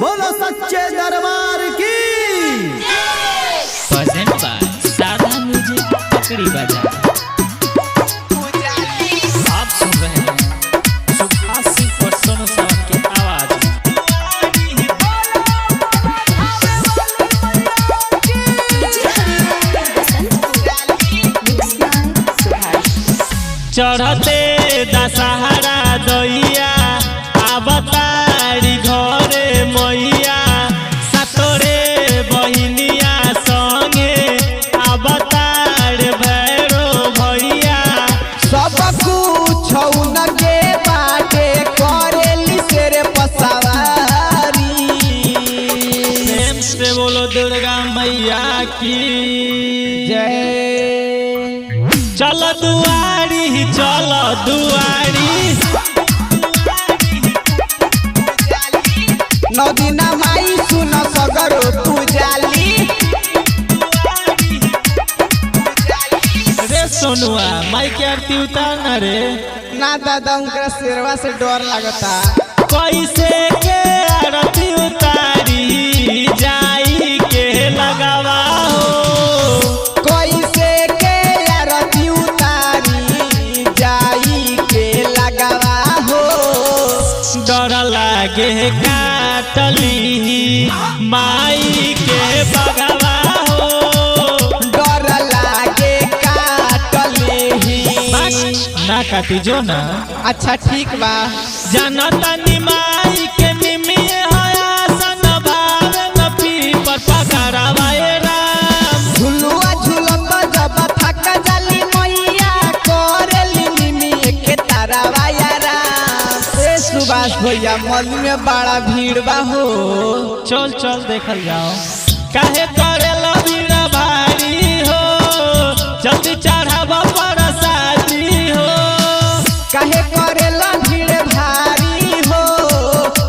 बोलो सच्चे दरबार की। प्रेजेंट बाय शारदा म्यूजिक पकड़ी बाजार। आप सुन रहे हैं सुभाष सिंह और सोनू सावन की आवाज। चढ़ते दशहरा दैया अवतारी घरे मैया सतोरे बहिनिया संगे अवतार भैरो भैया। सब कुछ उनके बाटे करेली शेर पसवारी। प्रेम से बोलो दुर्गा मैया की जय। चल दुआरी चल दुआरी, नौ दिन माई सुन सगरो पूजाली। रे सोनुआ माई के आरती उतार न रे। ना दादा उनका शेरवा से डर लगता। कैसे के आरती उतारी जाई के लगावा हो। कैसे के आरती उतारी जाई के लगावा हो। डर लागे काटली माई के बगवा हो। डर लागे काटले ही। ना काटी जो ना। अच्छा ठीक बा। जनता निमाई के निमिये हयासन भावे न पीपर पकड़ावाए राम। झुलुआ झुलत जब थक जाली मैया करेली निमी के तारावा यारा। ए सुभाष भैया मल में बड़ा भीड़ बा हो। चल चल देखल जाओ। काहे करेला भीड़ भारी हो, जल्दी चढ़ावा प्रसादी हो। काहे करेला भीड़ भारी हो,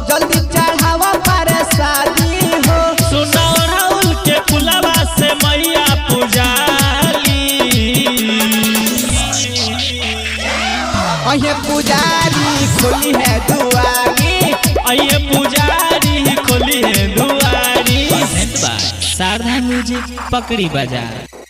जल्दी चढ़ावा प्रसादी हो। सुना राहुल के पुलवा से मैया पुजाली। अहे पुजारी खोली है दुआरी। आइए पुजारी खोली है दुआरी। शारदा म्यूजिक पकड़ी बाजार।